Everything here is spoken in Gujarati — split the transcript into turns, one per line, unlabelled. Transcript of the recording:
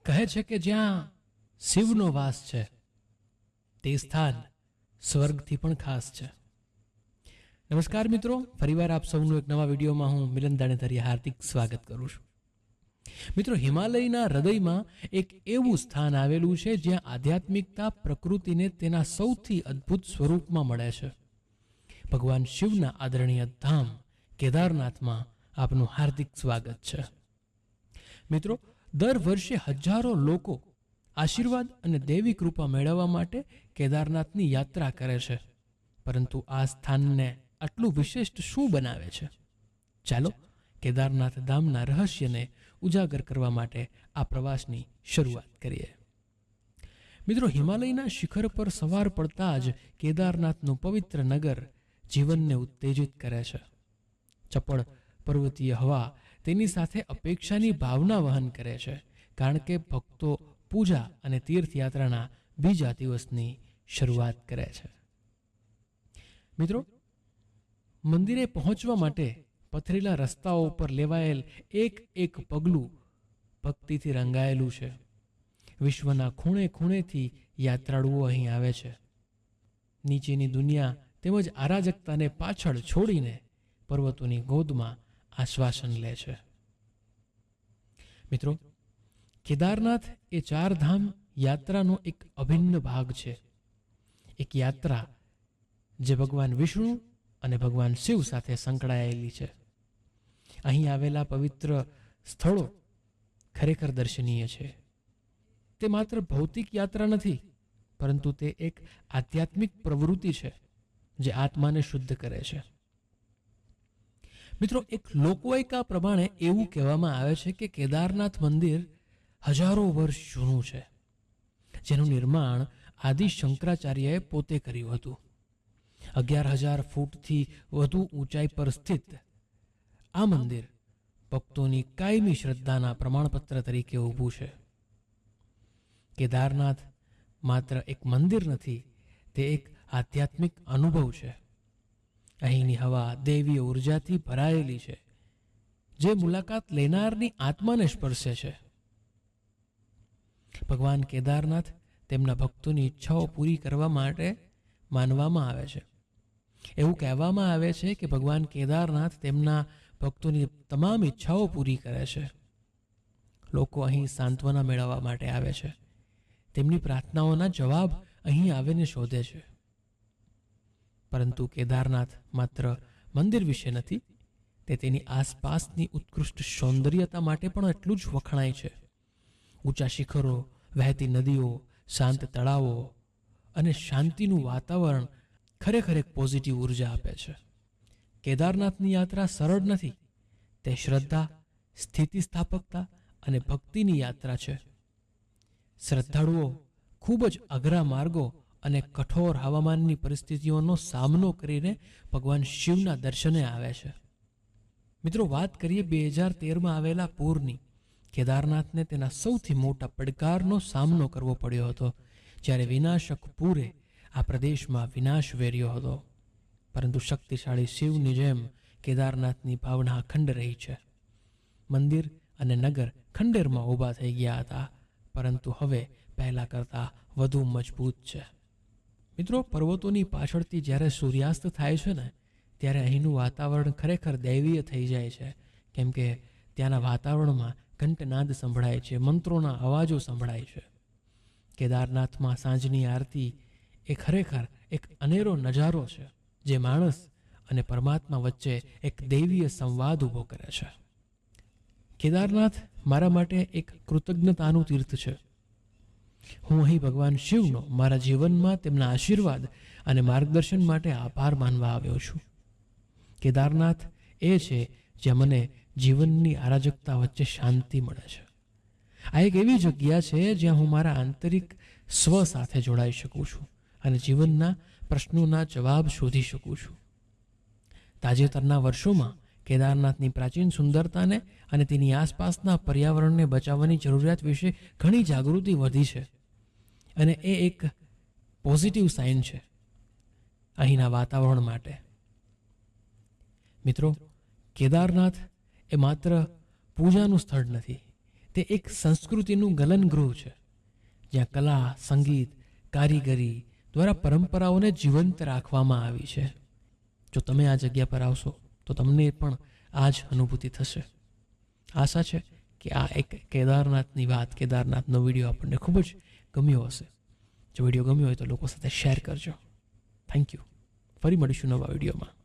કહે છે કે જ્યાં શિવનો વાસ છે તે સ્થાન સ્વર્ગથી પણ ખાસ છે. નમસ્કાર મિત્રો, ફરીવાર આપ સૌનું એક નવા વિડીયોમાં હું મિલન દાણેધરી હાર્દિક સ્વાગત કરું છું. મિત્રો, હિમાલયના હૃદયમાં એક એવું સ્થાન આવેલું છે જ્યાં આધ્યાત્મિકતા પ્રકૃતિને તેના સૌથી અદ્ભુત સ્વરૂપમાં મળે છે. ભગવાન શિવના આદરણીય ધામ કેદારનાથમાં આપનું હાર્દિક સ્વાગત છે. મિત્રો, દર વર્ષે હજારો લોકો આશીર્વાદ અને દેવી કૃપા મેળવવા માટે કેદારનાથની યાત્રા કરે છે. પરંતુ આ સ્થાનને આટલું વિશિષ્ટ શું બનાવે છે? ચાલો કેદારનાથ ધામના રહસ્યને ઉજાગર કરવા માટે આ પ્રવાસની શરૂઆત કરીએ. મિત્રો, હિમાલયના શિખર પર સવાર પડતા જ કેદારનાથનું પવિત્ર નગર જીવનને ઉત્તેજિત કરે છે. ચપળ પર્વતીય હવા તેની સાથે અપેક્ષાની ભાવના વહન કરે છે, કારણ કે ભક્તો પૂજા અને તીર્થયાત્રાના બીજા દિવસની શરૂઆત કરે છે. મિત્રો, મંદિરે પહોંચવા માટે પથરેલા રસ્તાઓ પર લેવાયેલ એક એક પગલું ભક્તિથી રંગાયેલું છે. વિશ્વના ખૂણે ખૂણેથી યાત્રાળુઓ અહીં આવે છે. નીચેની દુનિયા તેમજ અરાજકતાને પાછળ છોડીને પર્વતોની ગોદમાં આશ્વાસન લે છે. મિત્રો, કેદારનાથ એ ચારધામ યાત્રાનો એક અભિન્ન ભાગ છે. એક યાત્રા જે ભગવાન વિષ્ણુ અને ભગવાન શિવ સાથે સંકળાયેલી છે. અહીં આવેલા પવિત્ર સ્થળો ખરેખર દર્શનીય છે. તે માત્ર ભૌતિક યાત્રા નથી, પરંતુ તે એક આધ્યાત્મિક પ્રવૃત્તિ છે જે આત્માને શુદ્ધ કરે છે. મિત્રો, એક લોકવાયકા પ્રમાણે એવું કહેવામાં આવે છે કે કેદારનાથ મંદિર હજારો વર્ષ જૂનું છે, જેનું નિર્માણ આદિ શંકરાચાર્યએ પોતે કર્યું હતું. 11,000 ફૂટથી વધુ ઊંચાઈ પર સ્થિત આ મંદિર ભક્તોની કાયમી શ્રદ્ધાના પ્રમાણપત્ર તરીકે ઊભું છે. કેદારનાથ માત્ર એક મંદિર નથી, તે એક આધ્યાત્મિક અનુભવ છે. અહીંની હવા દૈવીય ઉર્જાથી ભરાયેલી છે, જે મુલાકાત લેનારની આત્માને સ્પર્શે છે. ભગવાન કેદારનાથ તેમના ભક્તોની ઈચ્છાઓ પૂરી કરવા માટે માનવામાં આવે છે. એવું કહેવામાં આવે છે કે ભગવાન કેદારનાથ તેમના ભક્તોની તમામ ઈચ્છાઓ પૂરી કરે છે. લોકો અહીં સાંત્વના મેળવવા માટે આવે છે. તેમની પ્રાર્થનાઓના જવાબ અહીં આવીને શોધે છે. પરંતુ કેદારનાથ માત્ર મંદિર વિશે નથી, તે તેની આસપાસની ઉત્કૃષ્ટ સૌંદર્યતા માટે પણ એટલું જ વખણાય છે. ઊંચા શિખરો, વહેતી નદીઓ, શાંત તળાવો અને શાંતિનું વાતાવરણ ખરેખર એક પોઝિટિવ ઉર્જા આપે છે. કેદારનાથની યાત્રા સરળ નથી. તે શ્રદ્ધા, સ્થિતિસ્થાપકતા અને ભક્તિની યાત્રા છે. શ્રદ્ધાળુઓ ખૂબ જ અઘરા માર્ગો અને કઠોર હવામાનની પરિસ્થિતિઓનો સામનો કરીને ભગવાન શિવના દર્શને આવે છે. મિત્રો, વાત કરીએ 2013માં આવેલા પૂરની. કેદારનાથને તેના સૌથી મોટા પડકારનો સામનો કરવો પડ્યો હતો, જ્યારે વિનાશક પૂરે આ પ્રદેશમાં વિનાશ વેર્યો હતો. પરંતુ શક્તિશાળી શિવની જેમ કેદારનાથની ભાવના અખંડ રહી છે. મંદિર અને નગર ખંડેરમાં ઊભા થઈ ગયા હતા, પરંતુ હવે પહેલા કરતાં વધુ મજબૂત છે. મિત્રો, પર્વતોની પાછળથી જ્યારે સૂર્યાસ્ત થાય છે ને, ત્યારે અહીંનું વાતાવરણ ખરેખર દૈવીય થઈ જાય છે, કેમ કે ત્યાંના વાતાવરણમાં ઘંટનાદ સંભળાય છે, મંત્રોના અવાજો સંભળાય છે. કેદારનાથમાં સાંજની આરતી એ ખરેખર એક અનેરો નજારો છે, જે માણસ અને પરમાત્મા વચ્ચે એક દૈવીય સંવાદ ઊભો કરે છે. કેદારનાથ મારા માટે એક કૃતજ્ઞતાનું તીર્થ છે. હું અહીં ભગવાન શિવનો મારા જીવનમાં તેમના આશીર્વાદ અને માર્ગદર્શન માટે આભાર માનવા આવ્યો છું. કેદારનાથ એ છે જ્યાં મને જીવનની અરાજકતા વચ્ચે શાંતિ મળે છે. આ એક એવી જગ્યા છે જ્યાં હું મારા આંતરિક સ્વ સાથે જોડાઈ શકું છું અને જીવનના પ્રશ્નોના જવાબ શોધી શકું છું. તાજેતરના વર્ષોમાં કેદારનાથની પ્રાચીન સુંદરતાને અને તેની આસપાસના પર્યાવરણને બચાવવાની જરૂરિયાત વિશે ઘણી જાગૃતિ વધી છે, અને એ એક પોઝિટિવ સાઇન છે અહીંના વાતાવરણ માટે. મિત્રો, કેદારનાથ એ માત્ર પૂજાનું સ્થળ નથી, તે એક સંસ્કૃતિનું ગલનગૃહ છે, જ્યાં કલા, સંગીત, કારીગરી દ્વારા પરંપરાઓને જીવંત રાખવામાં આવી છે. જો તમે આ જગ્યા પર આવશો તો તમને પણ આ જ અનુભૂતિ થશે. આશા છે કે આ એક કેદારનાથની વાત, કેદારનાથનો વિડીયો આપણને ખૂબ જ ગમ્યો હશે. જો વિડીયો ગમ્યો હોય તો લોકો સાથે શેર કરજો. Thank you. ફરી મળીશું નવા વિડીયોમાં.